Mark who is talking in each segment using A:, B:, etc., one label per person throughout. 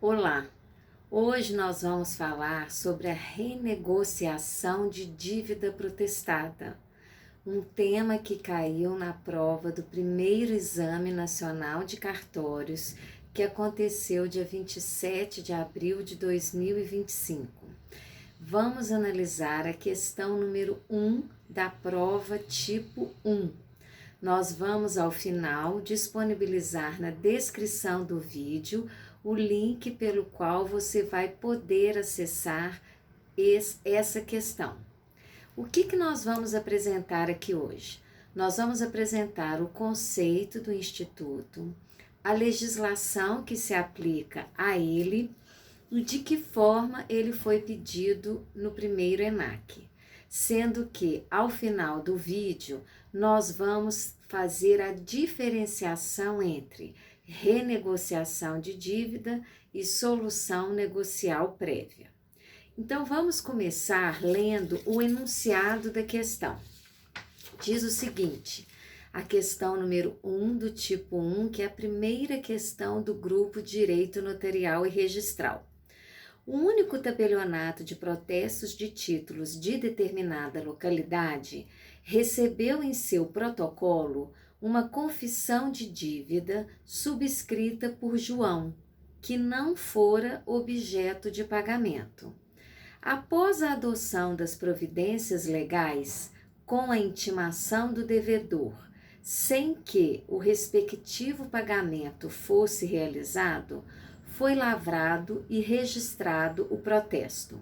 A: Olá! Hoje nós vamos falar sobre a renegociação de dívida protestada, um tema que caiu na prova do primeiro Exame Nacional de Cartórios, que aconteceu dia 27 de abril de 2025. Vamos analisar a questão número 1 da prova tipo 1. Nós vamos, ao final, disponibilizar na descrição do vídeo o link pelo qual você vai poder acessar essa questão. O que nós vamos apresentar aqui hoje? Nós vamos apresentar o conceito do Instituto, a legislação que se aplica a ele e de que forma ele foi pedido no primeiro ENAC. Sendo que, ao final do vídeo, nós vamos fazer a diferenciação entre renegociação de dívida e solução negocial prévia. Então, vamos começar lendo o enunciado da questão. Diz o seguinte, a questão número 1 do tipo 1, que é a primeira questão do grupo Direito Notarial e Registral. O único tabelionato de protestos de títulos de determinada localidade recebeu em seu protocolo uma confissão de dívida subscrita por João, que não fora objeto de pagamento. Após a adoção das providências legais, com a intimação do devedor, sem que o respectivo pagamento fosse realizado, foi lavrado e registrado o protesto.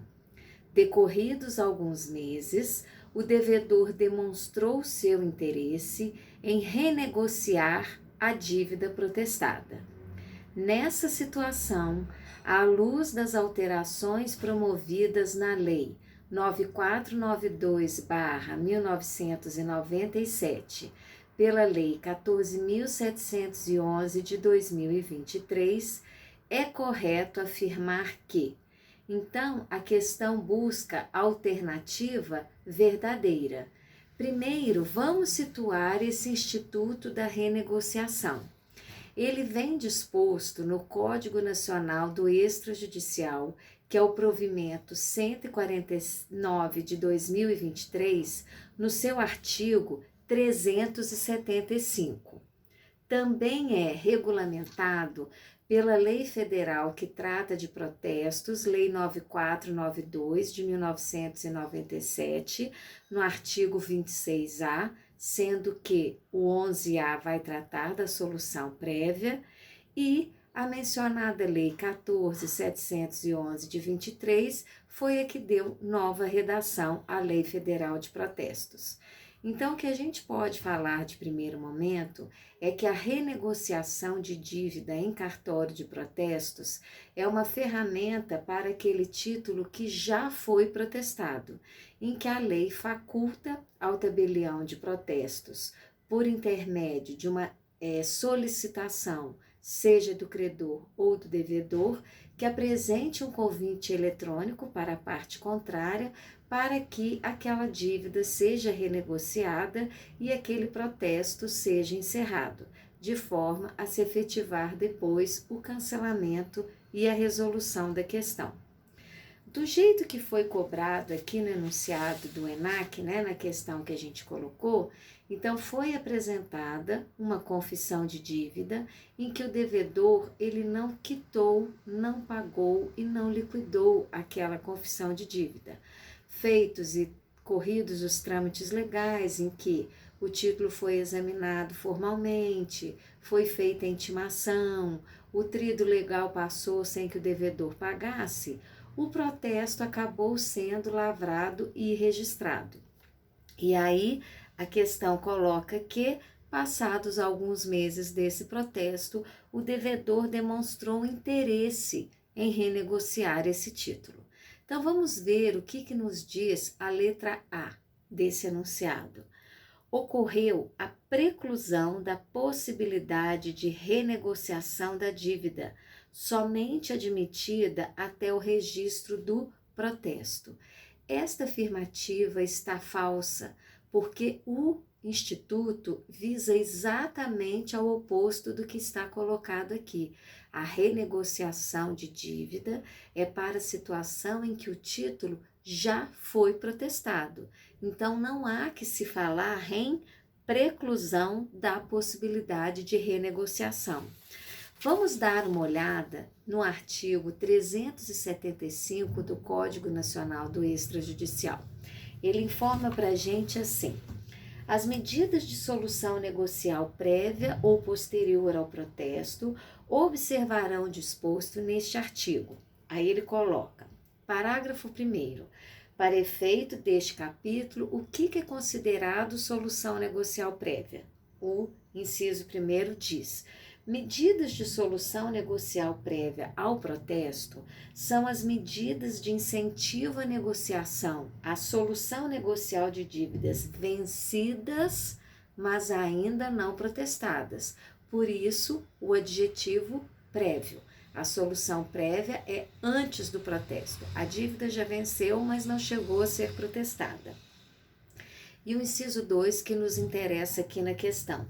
A: Decorridos alguns meses, o devedor demonstrou seu interesse em renegociar a dívida protestada. Nessa situação, à luz das alterações promovidas na Lei 9492/1997, pela Lei 14.711 de 2023, é correto afirmar que, então, a questão busca alternativa verdadeira. Primeiro, vamos situar esse instituto da renegociação. Ele vem disposto no Código Nacional do Extrajudicial, que é o provimento 149 de 2023, no seu artigo 375. Também é regulamentado pela Lei Federal que trata de protestos, Lei 9492 de 1997, no artigo 26A, sendo que o 11A vai tratar da solução prévia, e a mencionada Lei 14.711 de 23 foi a que deu nova redação à Lei Federal de Protestos. Então, o que a gente pode falar de primeiro momento é que a renegociação de dívida em cartório de protestos é uma ferramenta para aquele título que já foi protestado, em que a lei faculta ao tabelião de protestos, por intermédio de uma solicitação, seja do credor ou do devedor, que apresente um convite eletrônico para a parte contrária, para que aquela dívida seja renegociada e aquele protesto seja encerrado, de forma a se efetivar depois o cancelamento e a resolução da questão. Do jeito que foi cobrado aqui no enunciado do ENAC, na questão que a gente colocou, então foi apresentada uma confissão de dívida em que o devedor ele não quitou, não pagou e não liquidou aquela confissão de dívida. Feitos e corridos os trâmites legais em que o título foi examinado formalmente, foi feita a intimação, o trido legal passou sem que o devedor pagasse, o protesto acabou sendo lavrado e registrado. E aí a questão coloca que, passados alguns meses desse protesto, o devedor demonstrou interesse em renegociar esse título. Então vamos ver o que nos diz a letra A desse enunciado. Ocorreu a preclusão da possibilidade de renegociação da dívida, somente admitida até o registro do protesto. Esta afirmativa está falsa, porque o Instituto visa exatamente ao oposto do que está colocado aqui. A renegociação de dívida é para a situação em que o título já foi protestado. Então, não há que se falar em preclusão da possibilidade de renegociação. Vamos dar uma olhada no artigo 375 do Código Nacional do Extrajudicial. Ele informa para a gente assim: as medidas de solução negocial prévia ou posterior ao protesto observarão o disposto neste artigo. Aí ele coloca, parágrafo 1º, para efeito deste capítulo, o que é considerado solução negocial prévia? O inciso 1º diz: medidas de solução negocial prévia ao protesto são as medidas de incentivo à negociação, à solução negocial de dívidas vencidas, mas ainda não protestadas. Por isso, o adjetivo prévio. A solução prévia é antes do protesto. A dívida já venceu, mas não chegou a ser protestada. E o inciso 2 que nos interessa aqui na questão: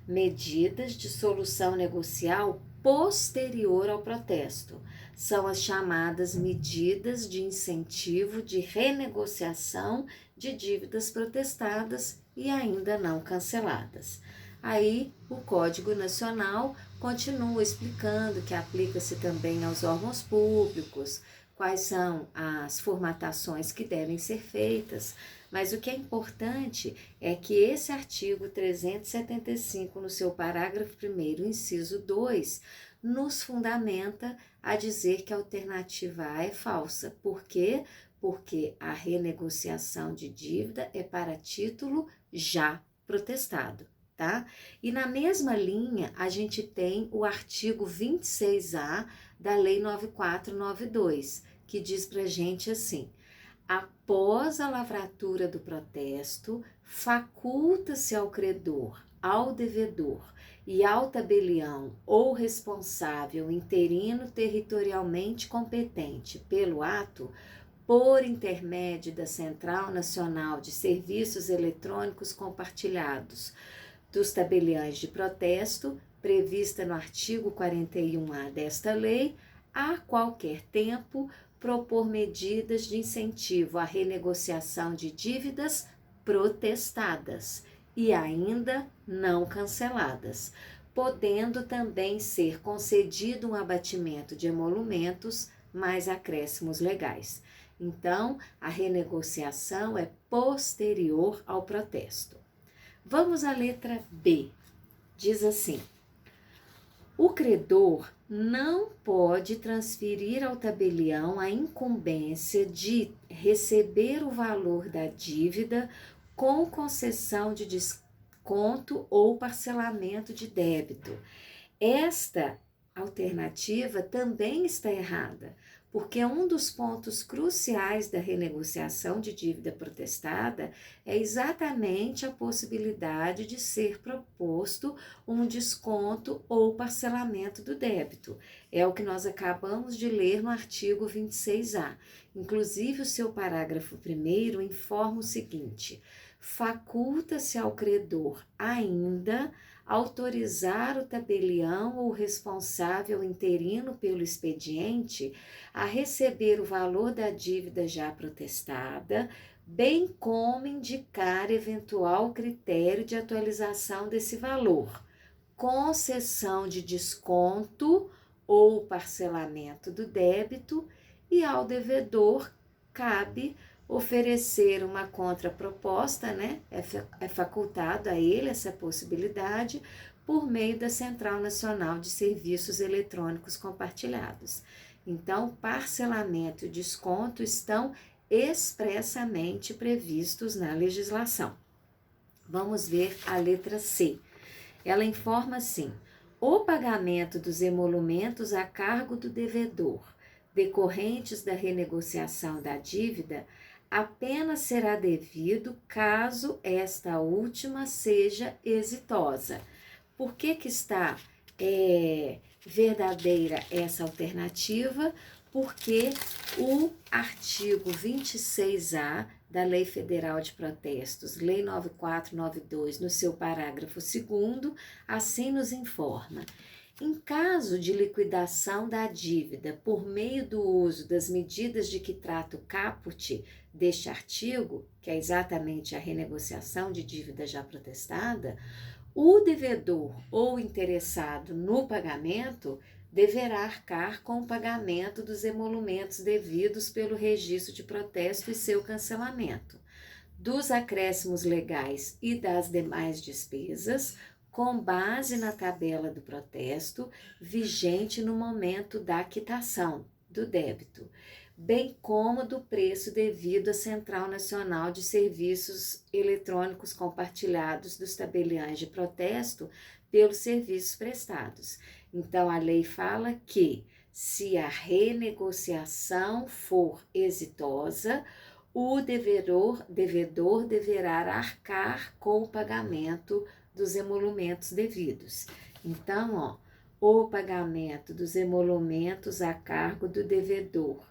A: medidas de solução negocial posterior ao protesto. São as chamadas medidas de incentivo de renegociação de dívidas protestadas e ainda não canceladas. Aí o Código Nacional continua explicando que aplica-se também aos órgãos públicos, quais são as formatações que devem ser feitas, mas o que é importante é que esse artigo 375, no seu parágrafo 1º, inciso 2, nos fundamenta a dizer que a alternativa A é falsa. Por quê? Porque a renegociação de dívida é para título já protestado. Tá? E na mesma linha, a gente tem o artigo 26A da Lei 9492, que diz pra gente assim: após a lavratura do protesto, faculta-se ao credor, ao devedor e ao tabelião ou responsável interino territorialmente competente pelo ato, por intermédio da Central Nacional de Serviços Eletrônicos Compartilhados, dos tabeliães de protesto, prevista no artigo 41A desta lei, a qualquer tempo propor medidas de incentivo à renegociação de dívidas protestadas e ainda não canceladas, podendo também ser concedido um abatimento de emolumentos mais acréscimos legais. Então, a renegociação é posterior ao protesto. Vamos à letra B. Diz assim: o credor não pode transferir ao tabelião a incumbência de receber o valor da dívida com concessão de desconto ou parcelamento de débito. Esta alternativa também está errada, porque um dos pontos cruciais da renegociação de dívida protestada é exatamente a possibilidade de ser proposto um desconto ou parcelamento do débito. É o que nós acabamos de ler no artigo 26A. Inclusive, o seu parágrafo 1º informa o seguinte: faculta-se ao credor ainda autorizar o tabelião ou responsável interino pelo expediente a receber o valor da dívida já protestada, bem como indicar eventual critério de atualização desse valor, concessão de desconto ou parcelamento do débito, e ao devedor cabe oferecer uma contraproposta, né? É facultado a ele essa possibilidade por meio da Central Nacional de Serviços Eletrônicos Compartilhados. Então, parcelamento e desconto estão expressamente previstos na legislação. Vamos ver a letra C. Ela informa assim: o pagamento dos emolumentos a cargo do devedor, decorrentes da renegociação da dívida, apenas será devido caso esta última seja exitosa. Por que está verdadeira essa alternativa? Porque o artigo 26A da Lei Federal de Protestos, Lei 9492, no seu parágrafo 2º, assim nos informa: Em caso de liquidação da dívida por meio do uso das medidas de que trata o caput deste artigo, que é exatamente a renegociação de dívida já protestada, o devedor ou interessado no pagamento deverá arcar com o pagamento dos emolumentos devidos pelo registro de protesto e seu cancelamento, dos acréscimos legais e das demais despesas, com base na tabela do protesto vigente no momento da quitação do débito, bem como do preço devido à Central Nacional de Serviços Eletrônicos Compartilhados dos tabeliães de protesto pelos serviços prestados. Então, a lei fala que, se a renegociação for exitosa, o devedor deverá arcar com o pagamento dos emolumentos devidos. Então, o pagamento dos emolumentos a cargo do devedor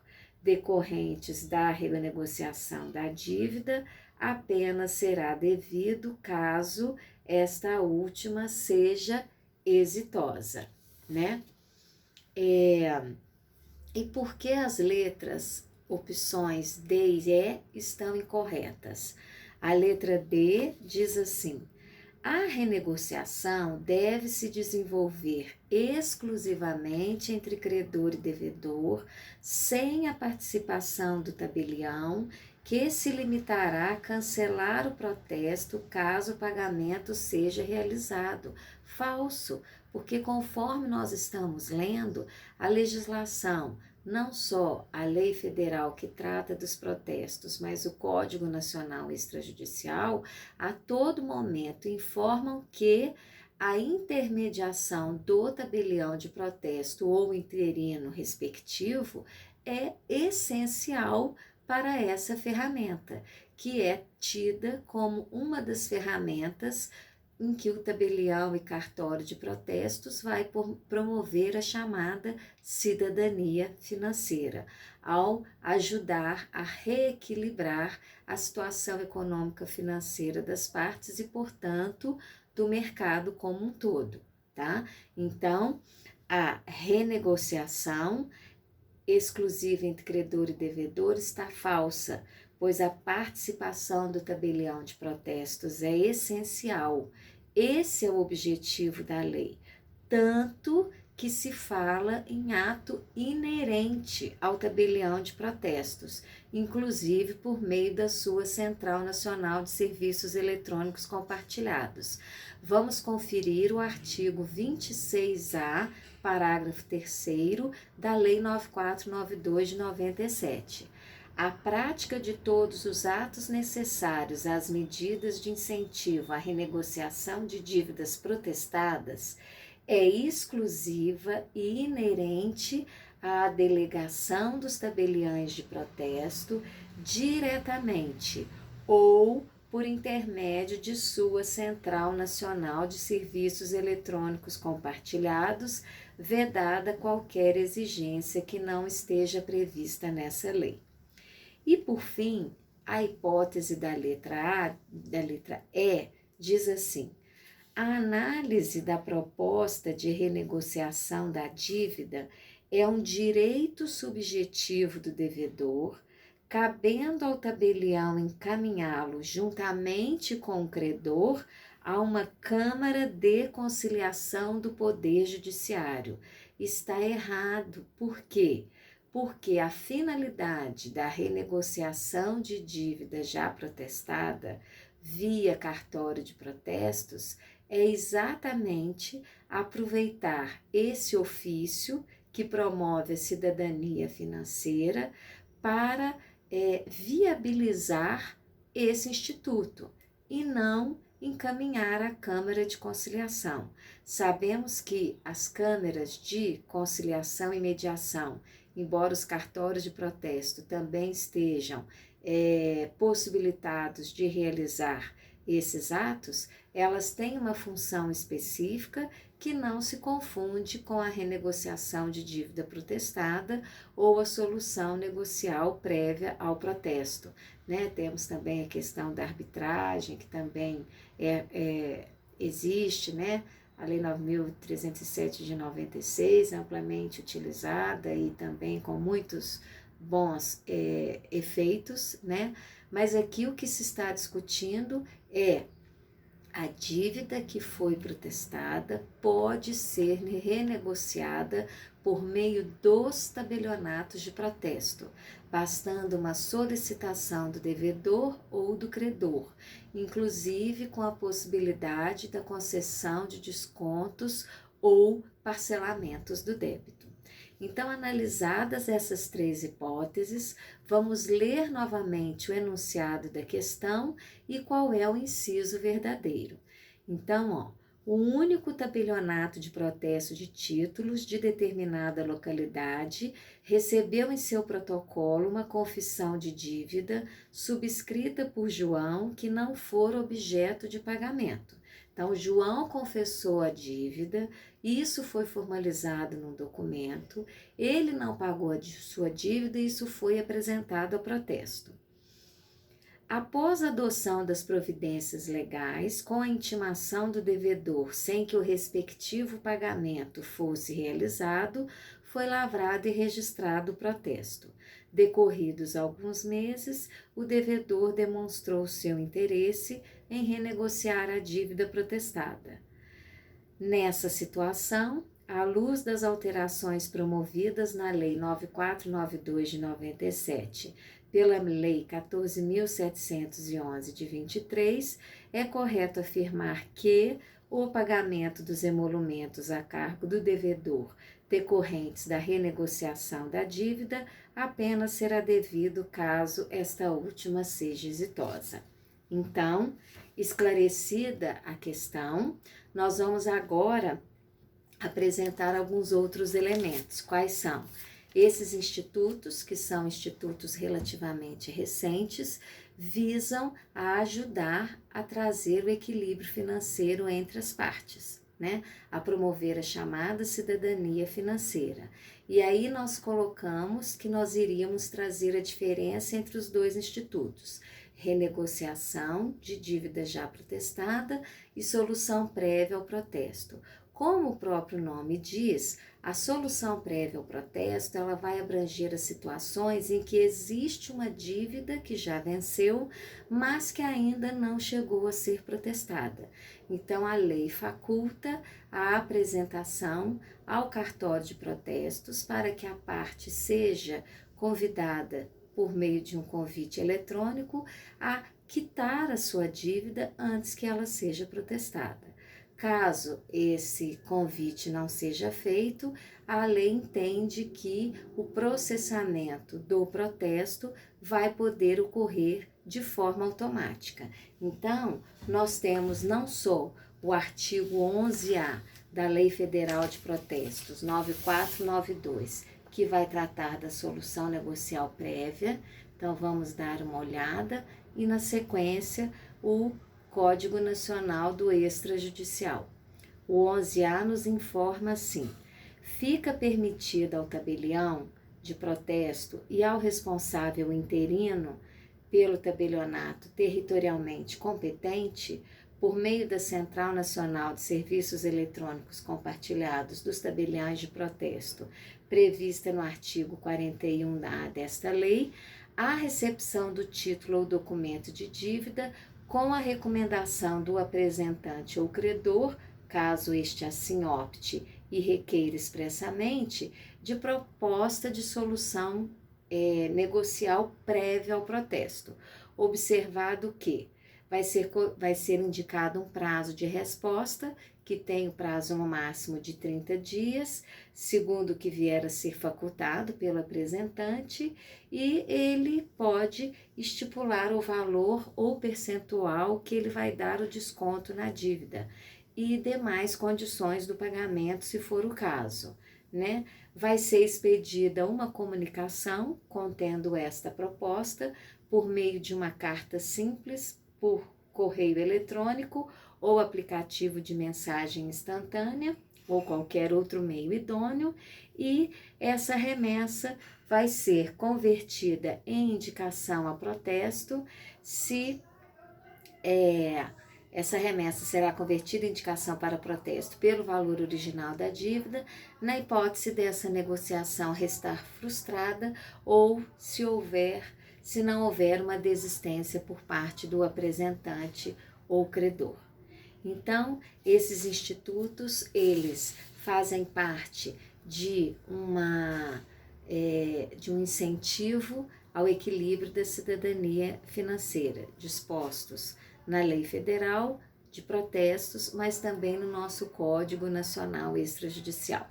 A: decorrentes da renegociação da dívida apenas será devido caso esta última seja exitosa, né? E por que as letras, opções D e E, estão incorretas? A letra D diz assim: a renegociação deve se desenvolver exclusivamente entre credor e devedor, sem a participação do tabelião, que se limitará a cancelar o protesto caso o pagamento seja realizado. Falso, porque conforme nós estamos lendo, a legislação, não só a lei federal que trata dos protestos, mas o Código Nacional Extrajudicial, a todo momento informam que a intermediação do tabelião de protesto ou interino respectivo é essencial para essa ferramenta, que é tida como uma das ferramentas em que o tabelião e cartório de protestos vai promover a chamada cidadania financeira, ao ajudar a reequilibrar a situação econômica financeira das partes e, portanto, do mercado como um todo, tá? Então, a renegociação exclusiva entre credor e devedor está falsa, pois a participação do tabelião de protestos é essencial. Esse é o objetivo da lei, tanto que se fala em ato inerente ao tabelião de protestos, inclusive por meio da sua Central Nacional de Serviços Eletrônicos Compartilhados. Vamos conferir o artigo 26A, parágrafo 3º da Lei 9492 de 97. A prática de todos os atos necessários às medidas de incentivo à renegociação de dívidas protestadas é exclusiva e inerente à delegação dos tabeliães de protesto diretamente ou por intermédio de sua Central Nacional de Serviços Eletrônicos Compartilhados, vedada qualquer exigência que não esteja prevista nessa lei. E, por fim, a hipótese da letra E, diz assim: a análise da proposta de renegociação da dívida é um direito subjetivo do devedor, cabendo ao tabelião encaminhá-lo juntamente com o credor a uma Câmara de Conciliação do Poder Judiciário. Está errado. Por quê? Porque a finalidade da renegociação de dívida já protestada via cartório de protestos é exatamente aproveitar esse ofício que promove a cidadania financeira para viabilizar esse instituto e não encaminhar à Câmara de Conciliação. Sabemos que as câmaras de conciliação e mediação, embora os cartórios de protesto também estejam possibilitados de realizar esses atos, elas têm uma função específica que não se confunde com a renegociação de dívida protestada ou a solução negocial prévia ao protesto, né? Temos também a questão da arbitragem, que também existe, né? a Lei 9.307 de 96, amplamente utilizada e também com muitos bons efeitos, né? Mas aqui o que se está discutindo é a dívida que foi protestada pode ser renegociada por meio dos tabelionatos de protesto, bastando uma solicitação do devedor ou do credor, inclusive com a possibilidade da concessão de descontos ou parcelamentos do débito. Então, analisadas essas três hipóteses, vamos ler novamente o enunciado da questão e qual é o inciso verdadeiro. Então, o único tabelionato de protesto de títulos de determinada localidade recebeu em seu protocolo uma confissão de dívida subscrita por João que não for objeto de pagamento. Então, João confessou a dívida, isso foi formalizado num documento, ele não pagou a sua dívida e isso foi apresentado ao protesto. Após a adoção das providências legais, com a intimação do devedor sem que o respectivo pagamento fosse realizado, foi lavrado e registrado o protesto. Decorridos alguns meses, o devedor demonstrou seu interesse em renegociar a dívida protestada. Nessa situação, à luz das alterações promovidas na Lei 9492 de 97, pela Lei 14.711 de 23, é correto afirmar que o pagamento dos emolumentos a cargo do devedor decorrentes da renegociação da dívida apenas será devido caso esta última seja exitosa. Então, esclarecida a questão, nós vamos agora apresentar alguns outros elementos. Quais são? Esses institutos, que são institutos relativamente recentes, visam a ajudar a trazer o equilíbrio financeiro entre as partes, né? A promover a chamada cidadania financeira. E aí nós colocamos que nós iríamos trazer a diferença entre os dois institutos: renegociação de dívida já protestada e solução prévia ao protesto. Como o próprio nome diz, a solução prévia ao protesto, ela vai abranger as situações em que existe uma dívida que já venceu, mas que ainda não chegou a ser protestada. Então, a lei faculta a apresentação ao cartório de protestos para que a parte seja convidada por meio de um convite eletrônico a quitar a sua dívida antes que ela seja protestada. Caso esse convite não seja feito, a lei entende que o processamento do protesto vai poder ocorrer de forma automática. Então, nós temos não só o artigo 11A da Lei Federal de Protestos 9492, que vai tratar da solução negocial prévia. Então, vamos dar uma olhada e, na sequência, o Código Nacional do Extrajudicial. O 11A nos informa assim: fica permitida ao tabelião de protesto e ao responsável interino pelo tabelionato territorialmente competente, por meio da Central Nacional de Serviços Eletrônicos Compartilhados dos Tabeliões de Protesto, prevista no artigo 41A desta lei, a recepção do título ou documento de dívida com a recomendação do apresentante ou credor, caso este assim opte e requeira expressamente, de proposta de solução negocial prévia ao protesto, observado que vai ser indicado um prazo de resposta, que tem o prazo no máximo de 30 dias, segundo o que vier a ser facultado pelo apresentante, e ele pode estipular o valor ou percentual que ele vai dar o desconto na dívida e demais condições do pagamento, se for o caso, né? Vai ser expedida uma comunicação contendo esta proposta por meio de uma carta simples, por correio eletrônico ou aplicativo de mensagem instantânea ou qualquer outro meio idôneo, e essa remessa vai ser convertida em indicação a protesto se essa remessa será convertida em indicação para protesto pelo valor original da dívida, na hipótese dessa negociação restar frustrada ou se não houver uma desistência por parte do apresentante ou credor. Então, esses institutos, eles fazem parte de um incentivo ao equilíbrio da cidadania financeira, dispostos na Lei Federal de Protestos, mas também no nosso Código Nacional Extrajudicial.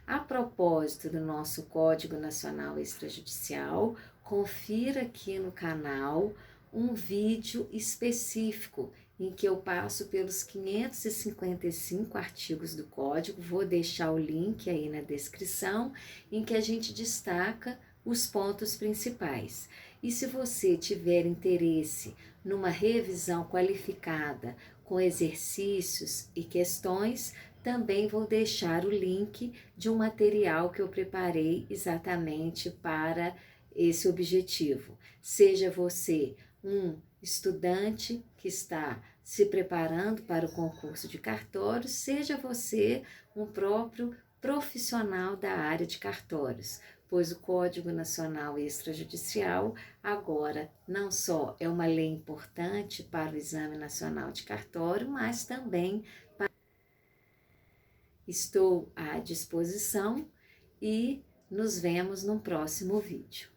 A: A propósito do nosso Código Nacional Extrajudicial, confira aqui no canal um vídeo específico em que eu passo pelos 555 artigos do Código, vou deixar o link aí na descrição, em que a gente destaca os pontos principais. E se você tiver interesse numa revisão qualificada com exercícios e questões, também vou deixar o link de um material que eu preparei exatamente para esse objetivo. Seja você um estudante que está se preparando para o concurso de cartórios, seja você um próprio profissional da área de cartórios, pois o Código Nacional Extrajudicial agora não só é uma lei importante para o Exame Nacional de Cartório, mas também estou à disposição e nos vemos no próximo vídeo.